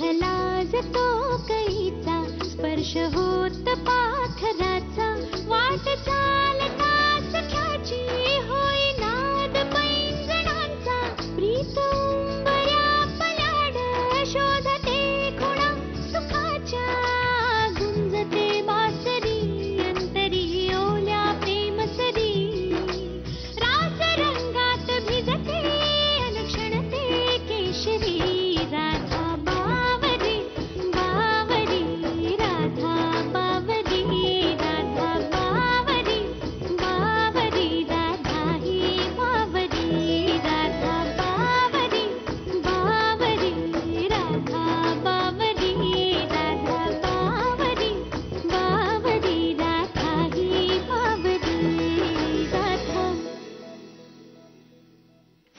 लाजतो कैचा स्पर्श होत पाखराचा वाट चालता सख्याची होई नाद पैंजणांचा प्रीत उंबऱ्या पलाड शोधते खुणा सुखाच्या गुंजते बासरी अंतरी ओल्या प्रेमसरी रास रंगात भिजते अनक्षणते केशरी राधा बावरी बावरी राधा बावरी राधा बावरी बावरी राधा ही बावरी राधा बावरी बावरी राधा बावरी राधा बावरी बावरी राधा ही बावरी राधा.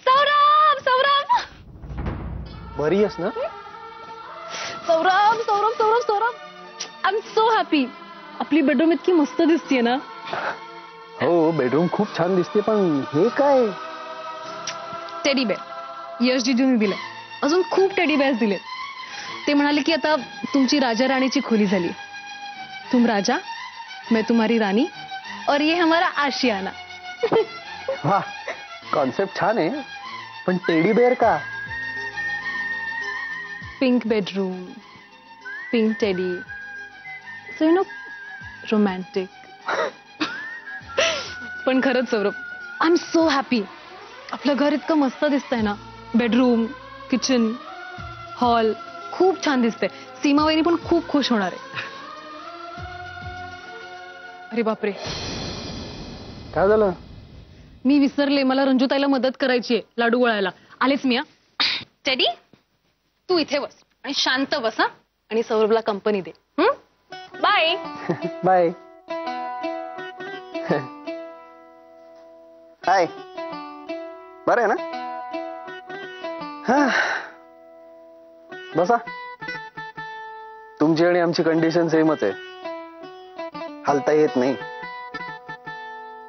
सौरभ सौरभ बरी आहेस ना? Saurabh Saurabh Saurabh Saurabh I am so happy. आपली बेडरूम इतकी मस्त दिसतीये ना. हो, बेडरूम खूप छान दिसते, पण हे काय? टेडी बेअर यश जीजूने दिले. अजून खूप टेडी बेअर्स दिले. ते म्हणाले की आता तुमची राजा राणीची खोली झाली. तुम राजा मैं तुम्हारी रानी और ये हमारा आशियाना. वा, कॉन्सेप्ट छान आहे, पण टेडी बेअर का? Pink bedroom, pink teddy, so you know romantic. पण खरंच Saurabh I am so happy. आपलं घर इतकं मस्त दिसतंय ना. बेडरूम, किचन, हॉल खूप छान दिसतंय. सीमा वहिनी पण खूप खुश होणार आहे. अरे बापरे, काय झालं? मी विसरले. मला रंजूताईला मदत करायची आहे लाडू वळायला. आलेच मी. टेडी तू इथे बस आणि शांत बस. हा, आणि सौरभला कंपनी दे. Bye bye. हाय, बरं आहे ना? बसा. तुमची आणि आमची कंडिशन सेमच आहे. हालता येत नाही,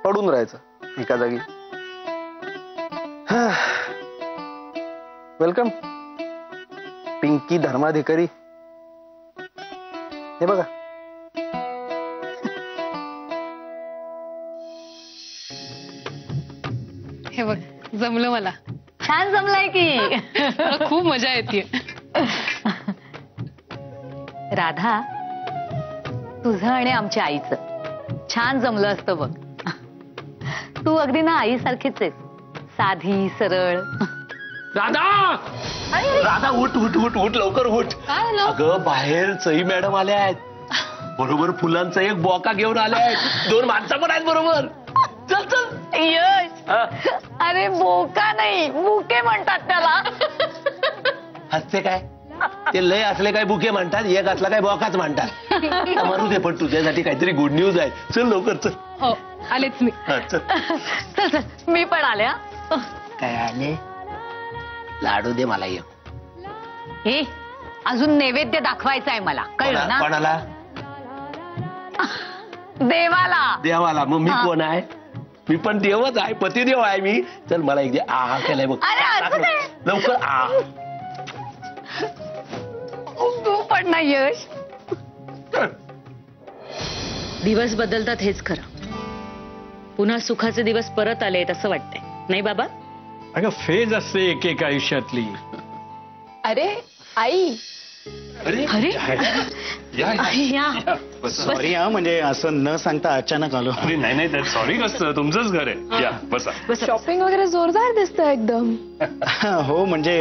पडून राहायचं एका जागी. वेलकम पिंकी धर्माधिकारी. हे बघा. हे बघ, जमलं मला. छान जमलाय की. मला खूप मजा येते. राधा, तुझं आणि आमच्या आईचं छान जमलं असतं बघ. तू अगदी ना आईसारखीच आहेस, साधी सरळ. राधा, राधा उठ उठ उठ उठ, लवकर उठ. काय झालं? अगं बाहेर सई मॅडम आल्या आहेत. बरोबर फुलांचा एक बॉका घेऊन आल्या आहेत. 2 माणसं पण आहेत बरोबर. चल चल. यश, अरे बोका नाही, बुके म्हणतात त्याला. हसते काय? ते लय असले काय बुके म्हणतात, एक असला काय बॉकाच म्हणतात. मारू दे, पण तुझ्यासाठी काहीतरी गुड न्यूज आहे. चल लवकर चल. हो, आलेच मी. चल चल चल, मी पण आले. काय आले? लाडू दे मला एक. हे अजून नैवेद्य दाखवायचा आहे मला, कळलं ना? कोणाला? देवाला. देवाला. मग मी कोण आहे? मी पण देवच आहे, पतिदेव आहे मी. चल मला एक दे. आ केलाय बघ. अरे असं नाही. लवकर आ. तू पण नाही यश. दिवस बदलतात हेच खरं. पुन्हा सुखाचे दिवस परत आले असं वाटतंय, नाही बाबा? अगं फेज असते एक एक आयुष्यातली. अरे आई. अरे सॉरी हा, म्हणजे असं न सांगता अचानक आलो. अरे नाही नाही, सॉरी कसं, तुमचंच घर आहे. या बसा. शॉपिंग वगैरे जोरदार दिसतंय एकदम. हो म्हणजे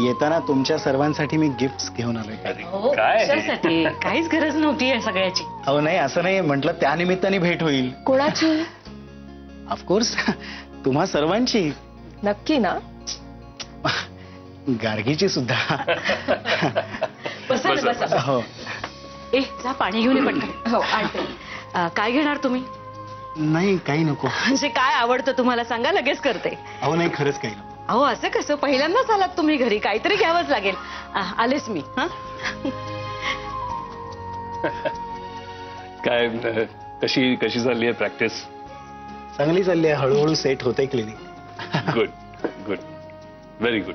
येताना तुमच्या सर्वांसाठी मी गिफ्ट्स घेऊन आलोय. काय? कशासाठी? काहीच गरज नव्हती या सगळ्याची. अहो नाही, असं नाही म्हटलं, त्या निमित्ताने भेट होईल. कोणाची? ऑफकोर्स तुम्हा सर्वांची. नक्की ना? गार्गीची सुद्धा. बसा ना, बसा. हो. ए जा पाणी घेऊन ये पटकन. हो, आणते. काय घेणार तुम्ही? नाही काही नको. म्हणजे काय आवडतं तुम्हाला सांगा, लगेच करते. अहो नाही, खरंच काही नको. अहो असं कसं, पहिल्यांदाच आलात तुम्ही घरी, काहीतरी घ्यावंच लागेल. आलेच मी. हा काय कशी कशी चालली आहे प्रॅक्टिस? चांगली चालली आहे, हळूहळू सेट होते clinic. Good good, very good.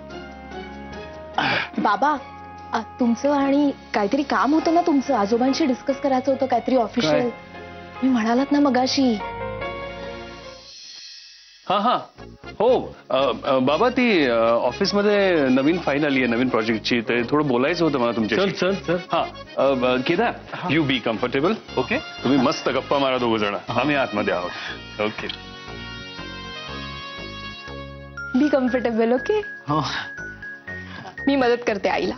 बाबा, तुमचं आणि काहीतरी काम होतं ना तुमचं, आजोबांशी डिस्कस करायचं होतं काहीतरी ऑफिशियल. मी म्हणालात ना मगाशी. हा हा हो बाबा ती ऑफिसमध्ये नवीन फाईल आली आहे नवीन प्रोजेक्टची, ते थोडं बोलायचं होतं मला तुमच्याशी. चल चल हा Kedar you be comfortable. Okay तुम्ही मस्त गप्पा मारा दोघ जण, आम्ही आतमध्ये आहोत. Okay be comfortable. ओके हो. मी मदत करते आईला.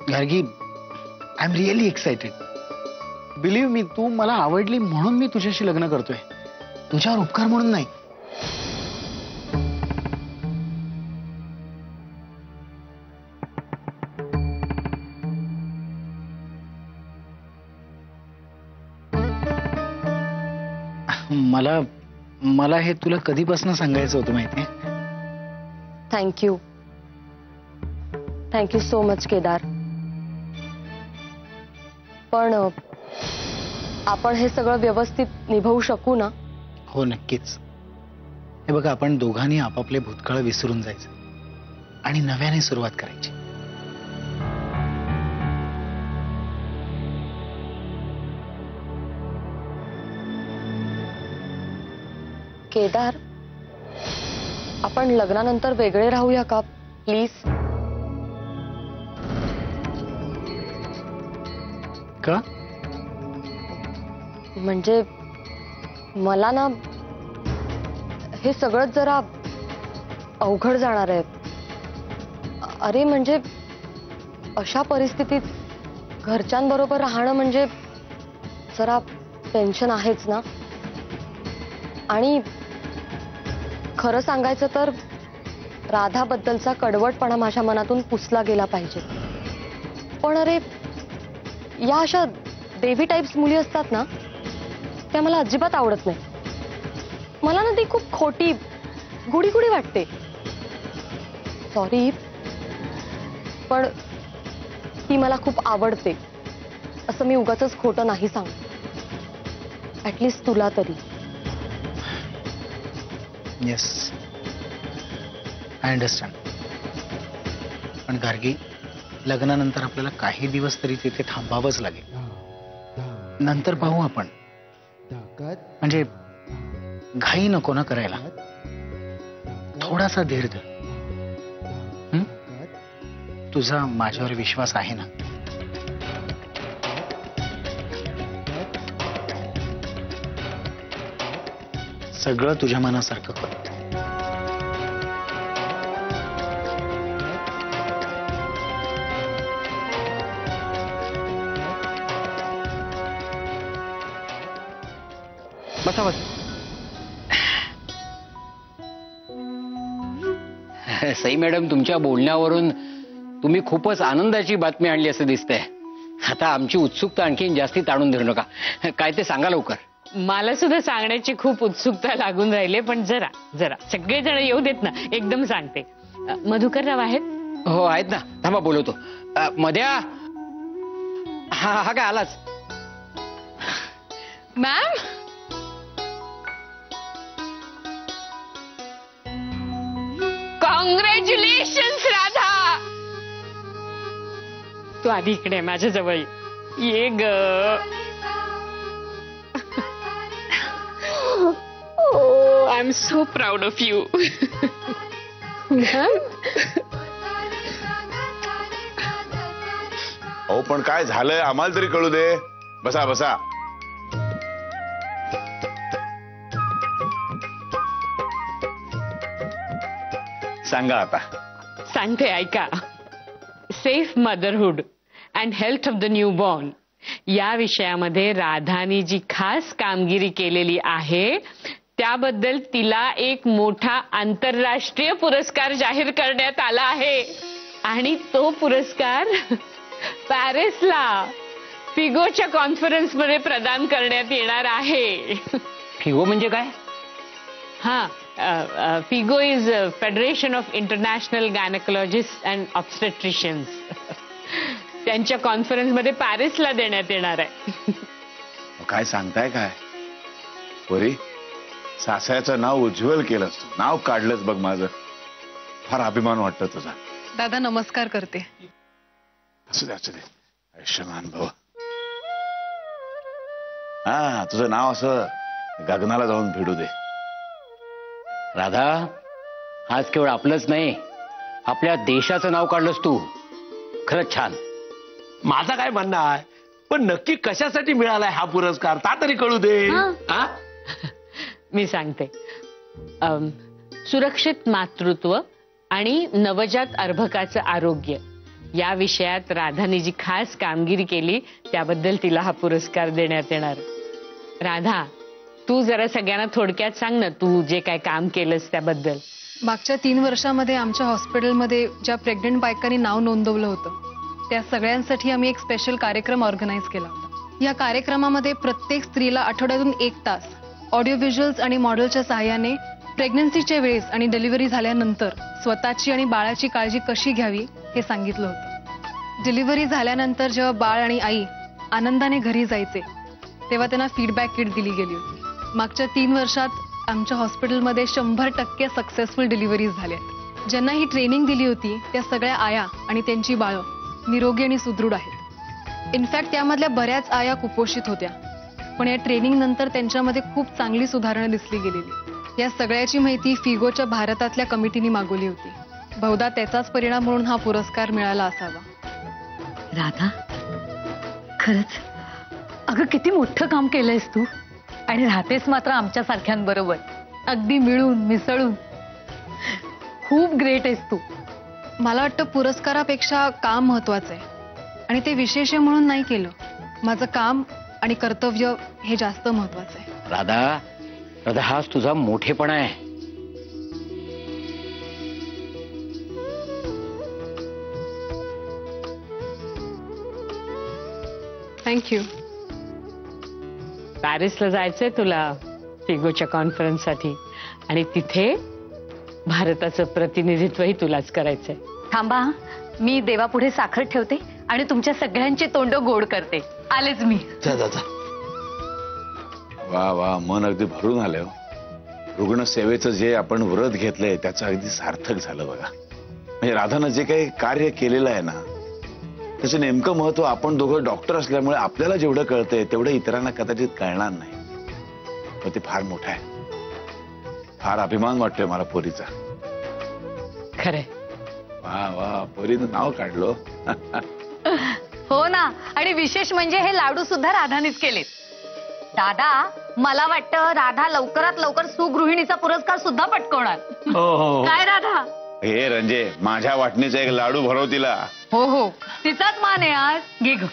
Gargi, I am really excited. Believe me, तू मला आवडली म्हणून मी तुझ्याशी लग्न करतोय, तुझ्यावर उपकार म्हणून नाही. मला मला हे तुला कधीपासून सांगायचं होतं माहितीये. Thank you. Thank you so much Kedar. पण आपण हे सगळं व्यवस्थित निभवू शकू ना? हो नक्कीच. हे बघा, आपण दोघांनी आपापले भूतकाळ विसरून जायचं आणि नव्याने सुरुवात करायची. केदार, आपण लग्नानंतर वेगळे राहूया का प्लीज? का? म्हणजे मला ना हे सगळं जरा अवघड जाणार आहे. अरे म्हणजे अशा परिस्थितीत घरच्यांबरोबर राहणं म्हणजे जरा टेन्शन आहेच ना. आणि खरं सांगायचं तर राधाबद्दलचा कडवटपणा माझ्या मनातून पुसला गेला पाहिजे. पण अरे या अशा देवी टाइप्स मुली असतात ना, त्या मला अजिबात आवडत नाही. मला ना ती खूप खोटी गुडी गुडी वाटते. सॉरी, पण ती मला खूप आवडते असं मी उगाचच खोटं नाही सांग. ऍटलिस्ट तुला तरी. Yes, I understand. पण गार्गी, लग्नानंतर आपल्याला काही दिवस तरी तिथे थांबावंच लागेल. नंतर पाहू आपण. म्हणजे घाई नको ना करायला. थोडासा धीर धर. तुझा माझ्यावर विश्वास आहे ना? सगळं तुझ्या मनासारखं कर. बसा बस. सई मॅडम, तुमच्या बोलण्यावरून तुम्ही खूपच आनंदाची बातमी आणली असं दिसतंय. आता आमची उत्सुकता आणखी जास्ती ताणून धरू नका. काय ते सांगा लवकर. मला सुद्धा सांगण्याची खूप उत्सुकता लागून राहिली, पण जरा जरा सगळेजण येऊ देत ना, एकदम सांगते. मधुकरराव आहेत? हो आहेत ना, थांबा बोलवतो. मध्या. हा हा काय आलाच. Ma'am, congratulations Radha. तू आधी इकडे माझ्या जवळ ये ग. Oh, I'm so proud of you. हो, पण काय झालंय आम्हाला तरी कळू दे. बसा बसा. सांगा आता. सांगते ऐका. Safe motherhood and health of the new born या विषयामध्ये राधानी जी खास कामगिरी केलेली आहे त्याबद्दल तिला एक मोठा आंतरराष्ट्रीय पुरस्कार जाहीर करण्यात आला आहे. आणि तो पुरस्कार पॅरिसला फिगोच्या कॉन्फरन्समध्ये प्रदान करण्यात येणार आहे. फिगो म्हणजे काय? हा, Figo is federation of international gynaecologist and obstetricians. त्यांच्या कॉन्फरन्समध्ये पॅरिसला देण्यात येणार आहे. काय सांगताय काय पोरी, सासऱ्याचं नाव उज्ज्वल केलंस तू, नाव काढलंस बघ माझं. फार अभिमान वाटतं तुझा. दादा नमस्कार करते. असू दे असू दे, आयुष्यमान भाऊ. हा, तुझं नाव असं गगनाला जाऊन भिडू दे. राधा, आज केवळ आपलंच नाही, आपल्या देशाचं नाव काढलंस तू. खरंच छान. माझा काय म्हणणं आहे, पण नक्की कशासाठी मिळालाय हा पुरस्कार ता तरी कळू दे. हा? मी सांगते. सुरक्षित मातृत्व आणि नवजात अर्भकाचं आरोग्य या विषयात राधाने जी खास कामगिरी केली त्याबद्दल तिला हा पुरस्कार देण्यात येणार. राधा, तू जरा सगळ्यांना थोडक्यात सांग ना, तू जे काय काम केलंस त्याबद्दल. मागच्या 3 वर्षामध्ये आमच्या हॉस्पिटलमध्ये ज्या प्रेग्नंट बायकांनी नाव नोंदवलं होतं त्या सगळ्यांसाठी आम्ही एक स्पेशल कार्यक्रम ऑर्गनाईज केला होता. या कार्यक्रमामध्ये प्रत्येक स्त्रीला आठवड्यातून 1 तास ऑडिओ व्हिज्युअल्स आणि मॉडेलच्या सहाय्याने प्रेग्नन्सीच्या वेळेस आणि डिलिव्हरी झाल्यानंतर स्वतःची आणि बाळाची काळजी कशी घ्यावी हे सांगितलं होतं. डिलिव्हरी झाल्यानंतर जेव्हा बाळ आणि आई आनंदाने घरी जायचे तेव्हा त्यांना फीडबॅक किट दिली गेली होती. मागच्या 3 वर्षात आमच्या हॉस्पिटलमध्ये 100% सक्सेसफुल डिलिव्हरीज झाल्या. ज्यांना ही ट्रेनिंग दिली होती त्या सगळ्या आया आणि त्यांची बाळं निरोगी आणि सुदृढ आहेत. इनफॅक्ट त्यामधल्या बऱ्याच आया कुपोषित होत्या, पण या ट्रेनिंग नंतर त्यांच्यामध्ये खूप चांगली सुधारणा दिसली गेलेली. या सगळ्याची माहिती फिगोच्या भारतातल्या कमिटीने मागवली होती. बहुधा त्याचाच परिणाम म्हणून हा पुरस्कार मिळाला असावा. राधा, खरंच अगं किती मोठं काम केलंयस तू, आणि राहतेस मात्र आमच्या सारख्यांबरोबर अगदी मिळून मिसळून. खूप ग्रेट आहेस तू. मला वाटतं पुरस्कारापेक्षा काम महत्वाचं आहे, आणि ते विशेष आहे म्हणून नाही केलं. माझं काम आणि कर्तव्य हे जास्त महत्वाचं आहे. राधा, राधा, हाच तुझा मोठेपणा आहे. थँक्यू. पॅरिसला जायचंय तुला फिगोच्या कॉन्फरन्ससाठी, आणि तिथे भारताचं प्रतिनिधित्वही तुलाच करायचंय. थांबा, मी देवापुढे साखर ठेवते आणि तुमच्या सगळ्यांचे तोंड गोड करते. आलेच मी. जा जा जा. वा वा, मन अगदी भरून आलं. रुग्णसेवेचं जे आपण व्रत घेतलंय त्याचं अगदी सार्थक झालं बघा. म्हणजे राधानं जे काही कार्य केलेलं आहे ना त्याचं नेमकं महत्व आपण दोघं डॉक्टर असल्यामुळे आपल्याला जेवढं कळतंय तेवढं इतरांना कदाचित कळणार नाही. पण ते फार मोठं आहे. फार अभिमान वाटतोय मला पोरीचा. खरंय. वा वा, पोरीनं नाव काढलो. हो ना, आणि विशेष म्हणजे हे लाडू सुद्धा राधानेच केलेत. दादा, मला वाटतं राधा लवकरात लवकर सुगृहिणीचा पुरस्कार सुद्धा पटकवणार. काय राधा? हे रंजे, माझ्या वाटणीचा एक लाडू भरव तिला. हो हो, तिचाच मान आहे आज. घे ग.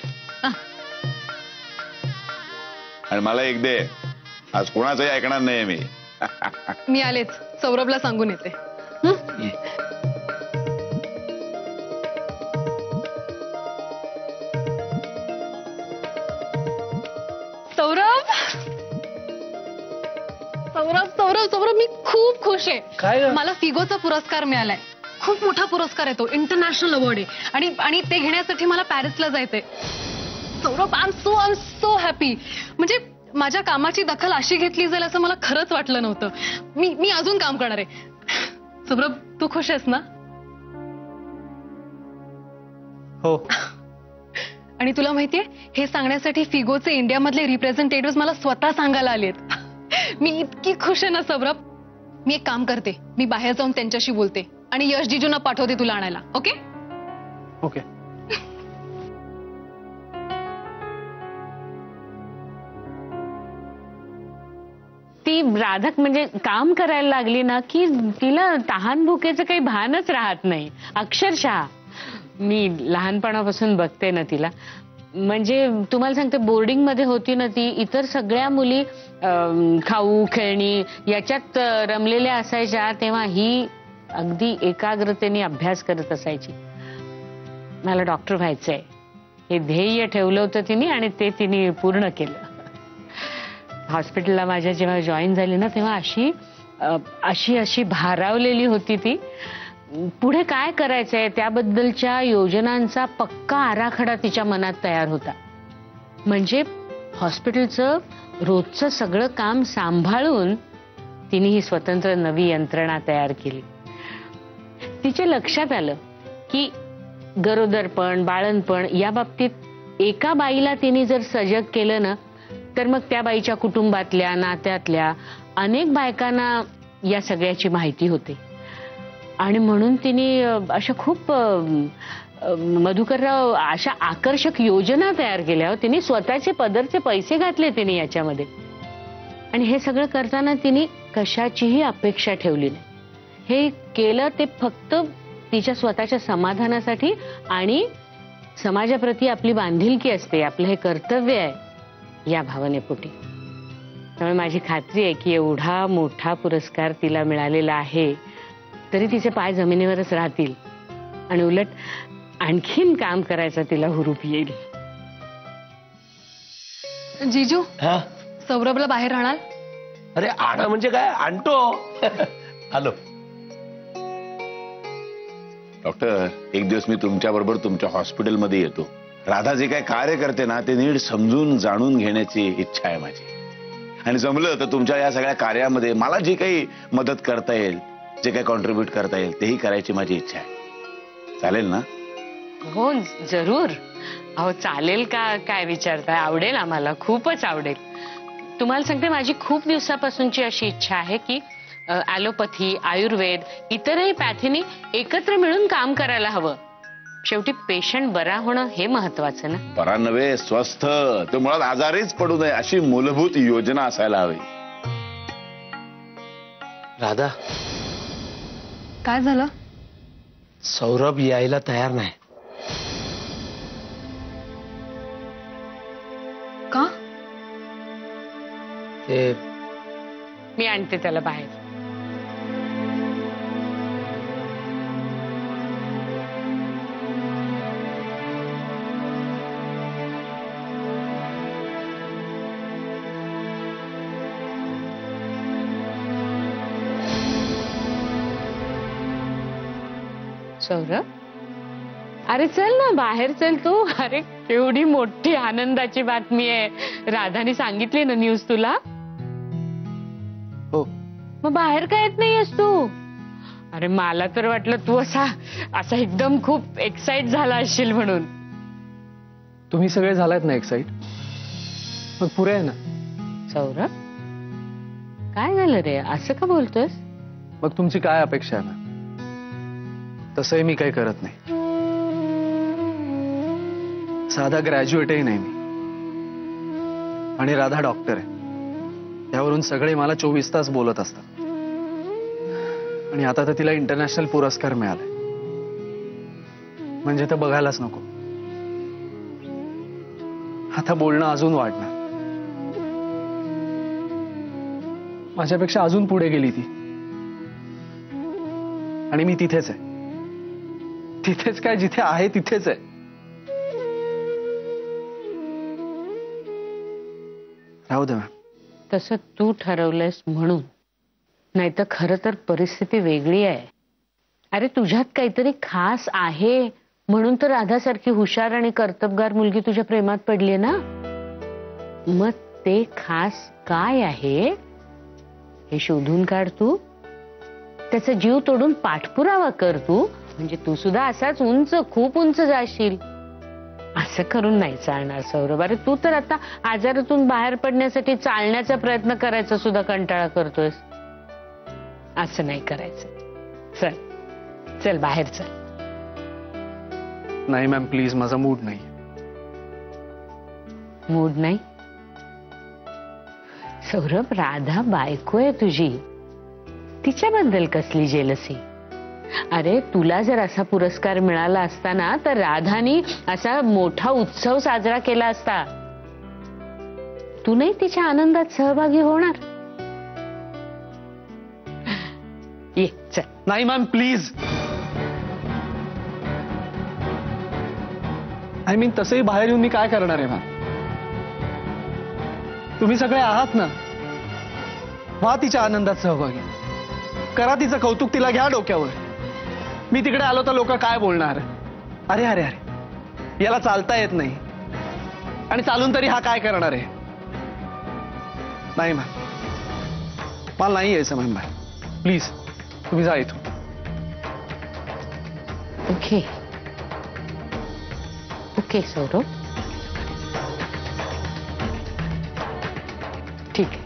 आणि मला एक दे. आज कोणाचंही ऐकणार नाही मी. मी आलेच, सौरभला सांगून येते. सौरभ, सौरभ, सौरभ, सौरभ, मी खूप खुश आहे. काय? मला फिगोचा पुरस्कार मिळालाय. खूप मोठा पुरस्कार आहे तो, इंटरनॅशनल अवॉर्ड आहे, आणि ते घेण्यासाठी मला पॅरिसला जायचंय. Saurabh, I am so happy. म्हणजे माझ्या कामाची दखल अशी घेतली जाईल असं मला खरंच वाटलं नव्हतं. मी अजून काम करणार आहे. सौरभ, तू खुश आहेस ना? हो. आणि तुला माहितीये, हे सांगण्यासाठी फिगोचे इंडियामधले रिप्रेझेंटेटिव्ह मला स्वतः सांगायला आलेत. मी इतकी खुश आहे ना सौरभ. मी एक काम करते, मी बाहेर जाऊन त्यांच्याशी बोलते आणि यश जीजूंना पाठवते तुला आणायला. Okay okay. ती राधक म्हणजे काम करायला लागली ना की तिला तहान भुकेचं काही भानच राहत नाही. अक्षरशः मी लहानपणापासून बघते ना तिला. म्हणजे तुम्हाला सांगते, बोर्डिंग मध्ये होती ना ती, इतर सगळ्या मुली खाऊ खेळणी याच्यात रमलेल्या असायच्या, तेव्हा ही अगदी एकाग्रतेने अभ्यास करत असायची. मला डॉक्टर व्हायचंय हे ध्येय ठेवलं होतं तिने, आणि ते तिने पूर्ण केलं. हॉस्पिटलला माझ्या जेव्हा जॉईन झाली ना तेव्हा अशी अशी अशी भारावलेली होती ती. पुढे काय करायचंय त्याबद्दलच्या योजनांचा पक्का आराखडा तिच्या मनात तयार होता. म्हणजे हॉस्पिटलचं रोजचं सगळं काम सांभाळून तिने ही स्वतंत्र नवी यंत्रणा तयार केली. तिच्या लक्षात आलं की गरोदरपण, बाळंतपण या बाबतीत एका बाईला तिने जर सजग केलं ना, तर मग त्या बाईच्या कुटुंबातल्या, नात्यातल्या अनेक बायकांना या सगळ्याची माहिती होते. आणि म्हणून तिने अशा खूप मधुकरराव अशा आकर्षक योजना तयार केल्या. तिने स्वतःचे पदरचे पैसे घातले तिने याच्यामध्ये. आणि हे सगळं करताना तिने कशाचीही अपेक्षा ठेवली नाही. हे केलं ते फक्त तिच्या स्वतःच्या समाधानासाठी आणि समाजाप्रती आपली बांधिलकी असते, आपलं हे कर्तव्य आहे या भावनेपोटी. त्यामुळे माझी खात्री आहे की एवढा मोठा पुरस्कार तिला मिळालेला आहे तरी तिचे पाय जमिनीवरच राहतील आणि उलट आणखीन काम करायचा तिला हुरूप येईल. जीजू, हा सौरभला बाहेर राहणार? अरे आणा म्हणजे काय, आणतो. हॅलो डॉक्टर, एक दिवस मी तुमच्या बरोबर तुमच्या हॉस्पिटलमध्ये येतो. राधा जे काय कार्य करते ना ते नीट समजून जाणून घेण्याची इच्छा आहे माझी. आणि जमलं तर तुमच्या या सगळ्या कार्यामध्ये मला जी काही मदत करता येईल, जे काही कॉन्ट्रीब्यूट करता येईल तेही करायची माझी इच्छा आहे. चालेल ना? हो जरूर. अहो चालेल का काय विचारताय, आवडेल आम्हाला, खूपच आवडेल. तुम्हाला सांगते माझी खूप दिवसापासूनची अशी इच्छा आहे की ॲलोपॅथी, आयुर्वेद, इतरही पॅथीनी एकत्र मिळून काम करायला हवं. शेवटी पेशंट बरा होणं हे महत्वाचं ना. बरा नव्हे, स्वस्थ, तो मुळात आजारीच पडू नये अशी मूलभूत योजना असायला हवी. राधा, काय झालं? सौरभ यायला तयार नाही. का? ते मी आणते त्याला बाहेर. सौरभ, अरे चल ना बाहेर, चल तू. अरे केवढी मोठी आनंदाची बातमी आहे. राधाने सांगितली ना न्यूज तुला? हो. मग बाहेर काय येत नाहीयेस तू? अरे मला तर वाटलं तू असा एकदम खूप एक्साइट झाला असशील म्हणून. तुम्ही सगळे झालात ना एक्साइट, मग पुरे आहे ना. सौरभ, काय झालं रे, असं का बोलतोस? मग तुमची काय अपेक्षा आहे ना? तसंही मी काही करत नाही. साधा ग्रॅज्युएटही नाही मी. आणि राधा डॉक्टर आहे. त्यावरून सगळे मला 24 तास बोलत असतात. आणि आता तर तिला इंटरनॅशनल पुरस्कार मिळालाय, म्हणजे तर बघायलाच नको. आता बोलणं अजून वाढणार. माझ्यापेक्षा अजून पुढे गेली ती. आणि मी तिथेच आहे. तिथेच काय, जिथे आहे तिथेच आहे. राहू दे मॅम. तसं तू ठरवलंयस म्हणून, नाही तर खरं तर परिस्थिती वेगळी आहे. अरे तुझ्यात काहीतरी खास आहे म्हणून तर राधासारखी हुशार आणि कर्तबगार मुलगी तुझ्या प्रेमात पडली ना. मग ते खास काय आहे हे शोधून काढ तू. त्याचा जीव तोडून पाठपुरावा कर तू. म्हणजे तू सुद्धा असाच उंच, खूप उंच जाशील. असं करून नाही चालणार सौरभ. अरे तू तर आता आजारातून बाहेर पडण्यासाठी चालण्याचा प्रयत्न करायचा सुद्धा कंटाळा करतोयस. असं नाही करायचं. चल चल बाहेर चल. नाही मॅम प्लीज, माझा मूड नाही. मूड नाही? सौरभ, राधा बायको आहे तुझी, तिच्याबद्दल कसली जेलसी? अरे तुला जर असा पुरस्कार मिळाला असता ना तर राधानी असा मोठा उत्सव साजरा केला असता. तू नाही तिच्या आनंदात सहभागी होणार? ये चल. नाही मॅम प्लीज. आय मीन तसंही बाहेर येऊन मी काय करणार आहे मॅम? तुम्ही सगळे आहात ना, व्हा तिच्या आनंदात सहभागी. करा तिचं कौतुक, तिला घ्या डोक्यावर. मी तिकडे आलो तर लोक काय बोलणार? अरे अरे अरे, याला चालता येत नाही आणि चालून तरी हा काय करणार आहे? नाही मॅम, मला नाही यायचं मॅम. प्लीज तुम्ही जा इथून. ओके ओके सौरभ, ठीक आहे.